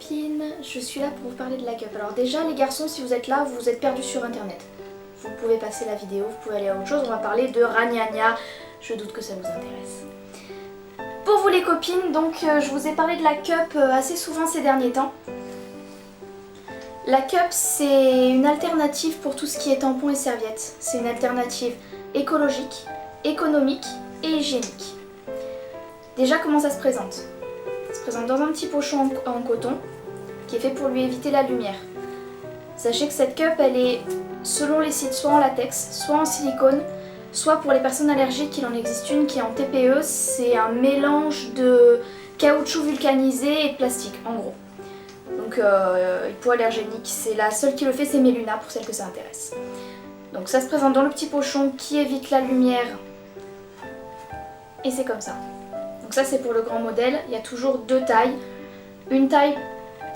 copines, je suis là pour vous parler de la cup. Alors déjà les garçons, si vous êtes là, vous êtes perdus sur internet. Vous pouvez passer la vidéo, vous pouvez aller à autre chose, on va parler de Ragnagna, je doute que ça vous intéresse. Pour vous les copines, donc je vous ai parlé de la cup assez souvent ces derniers temps. La cup c'est une alternative pour tout ce qui est tampons et serviettes. C'est une alternative écologique, économique et hygiénique. Déjà comment ça se présente? Ça se présente dans un petit pochon en coton qui est fait pour lui éviter la lumière. Sachez que cette cup elle est selon les sites soit en latex, soit en silicone, soit pour les personnes allergiques il en existe une qui est en TPE, c'est un mélange de caoutchouc vulcanisé et de plastique en gros. Donc hypoallergénique, c'est la seule qui le fait, c'est Méluna pour celles que ça intéresse. Donc ça se présente dans le petit pochon qui évite la lumière et c'est comme ça. Donc ça c'est pour le grand modèle, il y a toujours deux tailles. Une taille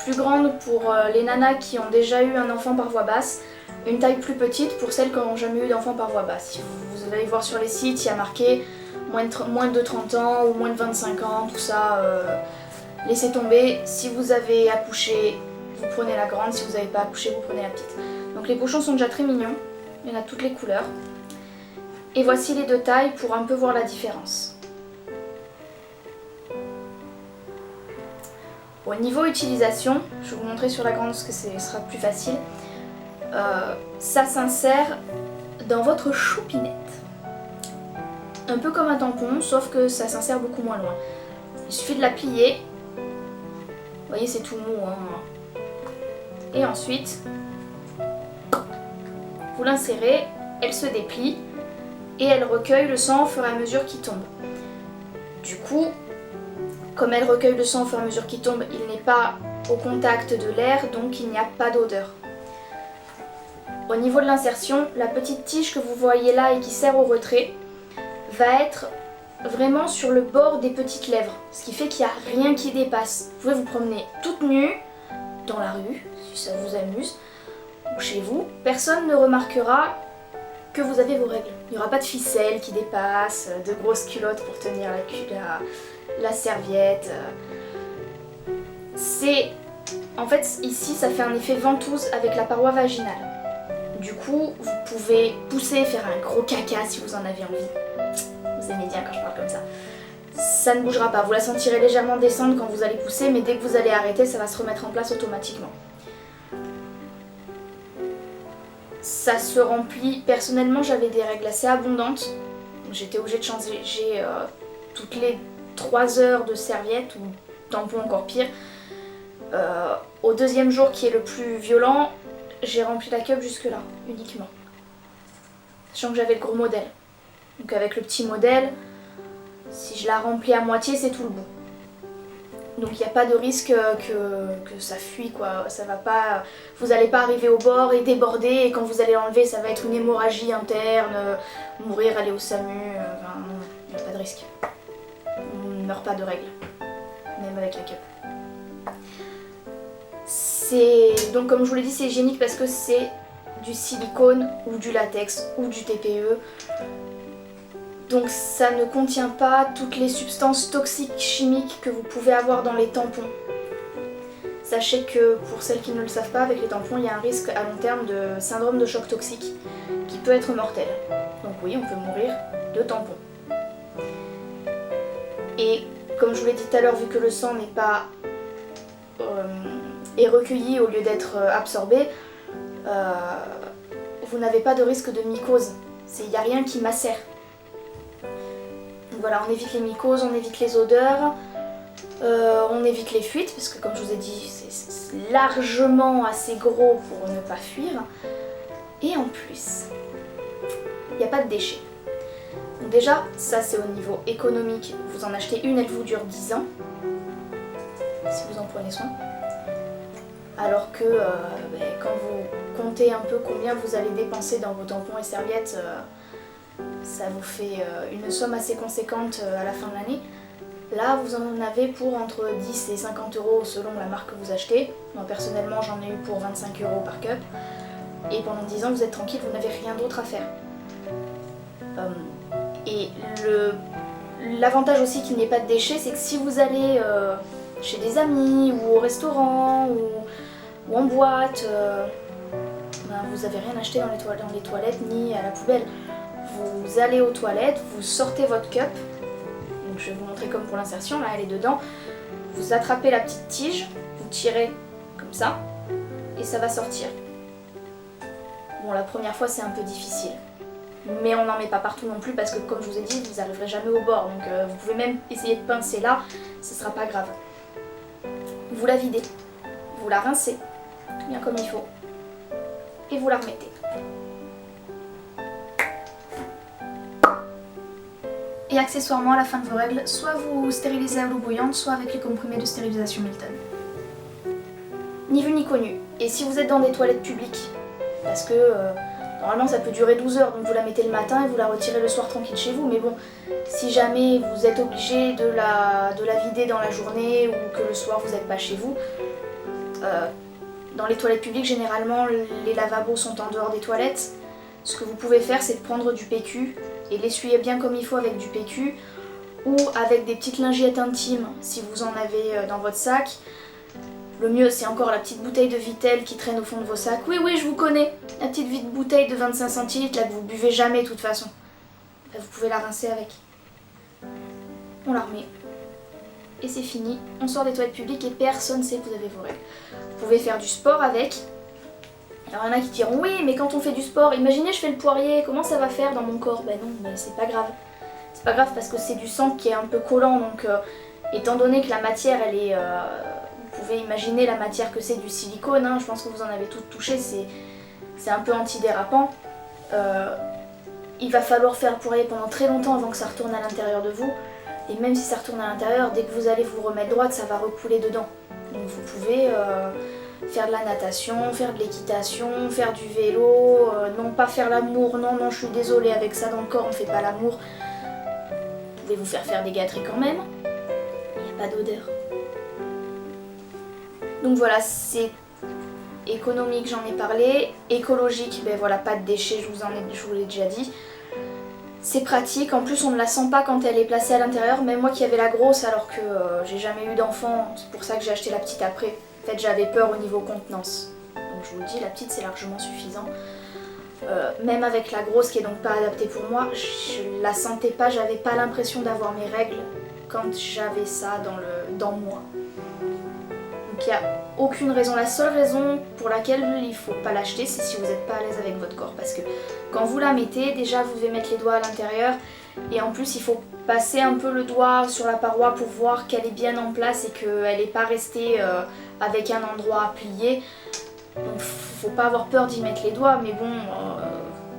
plus grande pour les nanas qui ont déjà eu un enfant par voie basse, une taille plus petite pour celles qui n'ont jamais eu d'enfant par voie basse. Si vous allez voir sur les sites, il y a marqué moins de 30 ans ou moins de 25 ans, tout ça, laissez tomber. Si vous avez accouché, vous prenez la grande, si vous n'avez pas accouché, vous prenez la petite. Donc les pochons sont déjà très mignons, il y en a toutes les couleurs. Et voici les deux tailles pour un peu voir la différence. Au niveau utilisation, je vais vous montrer sur la grande parce que ce sera plus facile. Ça s'insère dans votre choupinette. Un peu comme un tampon, sauf que ça s'insère beaucoup moins loin. Il suffit de la plier. Vous voyez, c'est tout mou. Hein. Et ensuite, vous l'insérez, elle se déplie et elle recueille le sang au fur et à mesure qu'il tombe. Du coup, comme elle recueille le sang au fur et à mesure qu'il tombe, il n'est pas au contact de l'air, donc il n'y a pas d'odeur. Au niveau de l'insertion, la petite tige que vous voyez là et qui sert au retrait va être vraiment sur le bord des petites lèvres, ce qui fait qu'il n'y a rien qui dépasse. Vous pouvez vous promener toute nue dans la rue, si ça vous amuse, ou chez vous. Personne ne remarquera que vous avez vos règles. Il n'y aura pas de ficelle qui dépasse, de grosses culottes pour tenir la serviette. En fait, ici, ça fait un effet ventouse avec la paroi vaginale. Du coup, vous pouvez pousser, faire un gros caca si vous en avez envie. Vous aimez bien quand je parle comme ça. Ça ne bougera pas, vous la sentirez légèrement descendre quand vous allez pousser, mais dès que vous allez arrêter, ça va se remettre en place automatiquement. Ça se remplit, personnellement j'avais des règles assez abondantes, j'étais obligée de changer toutes les 3 heures de serviette ou tampon encore pire. Au deuxième jour qui est le plus violent, j'ai rempli la cup jusque là, uniquement. Sachant que j'avais le gros modèle. Donc avec le petit modèle, si je la remplis à moitié, c'est tout le bout. Donc il n'y a pas de risque que ça fuit quoi, ça va pas, vous n'allez pas arriver au bord et déborder et quand vous allez l'enlever ça va être une hémorragie interne, mourir, aller au SAMU, enfin non, il n'y a pas de risque. On ne meurt pas de règles, même avec la cup. Donc comme je vous l'ai dit, c'est hygiénique parce que c'est du silicone ou du latex ou du TPE. Donc ça ne contient pas toutes les substances toxiques chimiques que vous pouvez avoir dans les tampons. Sachez que pour celles qui ne le savent pas, avec les tampons, il y a un risque à long terme de syndrome de choc toxique qui peut être mortel. Donc oui, on peut mourir de tampons. Et comme je vous l'ai dit tout à l'heure, vu que le sang n'est pas est recueilli au lieu d'être absorbé, vous n'avez pas de risque de mycose. Il n'y a rien qui macère. Voilà, on évite les mycoses, on évite les odeurs, on évite les fuites, parce que comme je vous ai dit, c'est largement assez gros pour ne pas fuir. Et en plus, il n'y a pas de déchets. Donc déjà, ça c'est au niveau économique, vous en achetez une, elle vous dure 10 ans, si vous en prenez soin. Alors que quand vous comptez un peu combien vous allez dépenser dans vos tampons et serviettes, ça vous fait une somme assez conséquente à la fin de l'année. Là, vous en avez pour entre 10 et 50 € selon la marque que vous achetez. Moi, personnellement, j'en ai eu pour 25 € par cup. Et pendant 10 ans, vous êtes tranquille, vous n'avez rien d'autre à faire. Et l'avantage aussi qu'il n'y ait pas de déchets, c'est que si vous allez chez des amis ou au restaurant ou en boîte, vous n'avez rien acheté dans les toilettes ni à la poubelle. Vous allez aux toilettes, vous sortez votre cup, donc je vais vous montrer comme pour l'insertion, là elle est dedans, vous attrapez la petite tige, vous tirez comme ça et ça va sortir. Bon, la première fois c'est un peu difficile, mais on n'en met pas partout non plus parce que comme je vous ai dit, vous n'arriverez jamais au bord, donc vous pouvez même essayer de pincer là, ce sera pas grave. Vous la videz, vous la rincez bien comme il faut et vous la remettez. Et accessoirement à la fin de vos règles, soit vous stérilisez à l'eau bouillante, soit avec les comprimés de stérilisation Milton. Ni vu ni connu. Et si vous êtes dans des toilettes publiques, parce que normalement ça peut durer 12 heures, donc vous la mettez le matin et vous la retirez le soir tranquille chez vous, mais bon, si jamais vous êtes obligé de la vider dans la journée ou que le soir vous n'êtes pas chez vous, dans les toilettes publiques généralement les lavabos sont en dehors des toilettes. Ce que vous pouvez faire c'est de prendre du PQ et l'essuyer bien comme il faut avec du PQ ou avec des petites lingiettes intimes si vous en avez dans votre sac. Le mieux c'est encore la petite bouteille de Vittel qui traîne au fond de vos sacs. Oui oui je vous connais, la petite bouteille de 25 centilitres là que vous buvez jamais de toute façon. Ben, vous pouvez la rincer avec. On la remet. Et c'est fini, on sort des toilettes publiques et personne ne sait que vous avez vos règles. Vous pouvez faire du sport avec. Alors il y en a qui diront oui mais quand on fait du sport, imaginez je fais le poirier, comment ça va faire dans mon corps? Ben non, mais c'est pas grave. C'est pas grave parce que c'est du sang qui est un peu collant, donc étant donné que la matière elle est... vous pouvez imaginer la matière que c'est du silicone, hein, je pense que vous en avez toutes touché, c'est un peu antidérapant. Il va falloir faire le poirier pendant très longtemps avant que ça retourne à l'intérieur de vous. Et même si ça retourne à l'intérieur, dès que vous allez vous remettre droite, ça va recouler dedans. Donc vous pouvez faire de la natation, faire de l'équitation, faire du vélo, non pas faire l'amour, non, je suis désolée, avec ça dans le corps on fait pas l'amour. Vous pouvez vous faire des gâteries quand même, il n'y a pas d'odeur. Donc voilà, c'est économique, j'en ai parlé, écologique, ben voilà, pas de déchets, je vous l'ai déjà dit. C'est pratique, en plus on ne la sent pas quand elle est placée à l'intérieur, même moi qui avais la grosse alors que j'ai jamais eu d'enfant, c'est pour ça que j'ai acheté la petite après. En fait j'avais peur au niveau contenance, donc je vous le dis, la petite c'est largement suffisant. Même avec la grosse qui est donc pas adaptée pour moi, je la sentais pas, j'avais pas l'impression d'avoir mes règles quand j'avais ça dans moi. Donc il n'y a aucune raison, la seule raison pour laquelle il ne faut pas l'acheter c'est si vous n'êtes pas à l'aise avec votre corps, parce que quand vous la mettez, déjà vous devez mettre les doigts à l'intérieur et en plus il faut passer un peu le doigt sur la paroi pour voir qu'elle est bien en place et qu'elle n'est pas restée avec un endroit plié. Donc faut pas avoir peur d'y mettre les doigts, mais bon,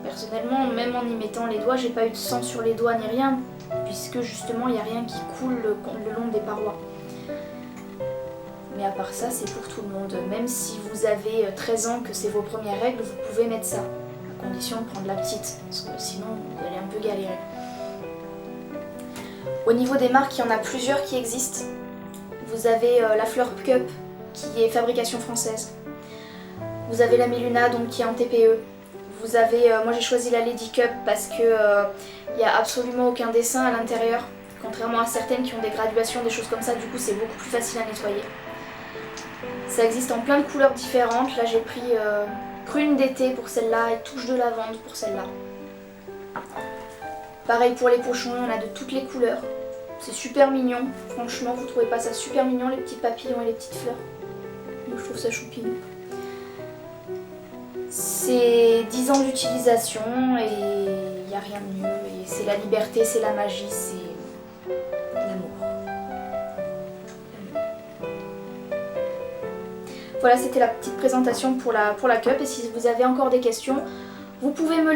personnellement, même en y mettant les doigts, j'ai pas eu de sang sur les doigts ni rien, puisque justement il n'y a rien qui coule le long des parois. Mais à part ça, c'est pour tout le monde. Même si vous avez 13 ans, que c'est vos premières règles, vous pouvez mettre ça, à condition de prendre la petite, parce que sinon vous allez un peu galérer. Au niveau des marques, il y en a plusieurs qui existent. Vous avez la Fleur Cup, qui est fabrication française. Vous avez la Miluna, donc qui est en TPE. Vous avez, moi j'ai choisi la Lady Cup parce que il n'y a absolument aucun dessin à l'intérieur, contrairement à certaines qui ont des graduations, des choses comme ça, du coup c'est beaucoup plus facile à nettoyer. Ça existe en plein de couleurs différentes, là j'ai pris prune d'été pour celle-là et touche de lavande pour celle-là. Pareil pour les pochons, on a de toutes les couleurs. C'est super mignon, franchement vous trouvez pas ça super mignon les petits papillons et les petites fleurs? Moi je trouve ça choupinou. C'est 10 ans d'utilisation et il n'y a rien de mieux. Et c'est la liberté, c'est la magie, c'est l'amour. Voilà, c'était la petite présentation pour la cup. Et si vous avez encore des questions, vous pouvez me les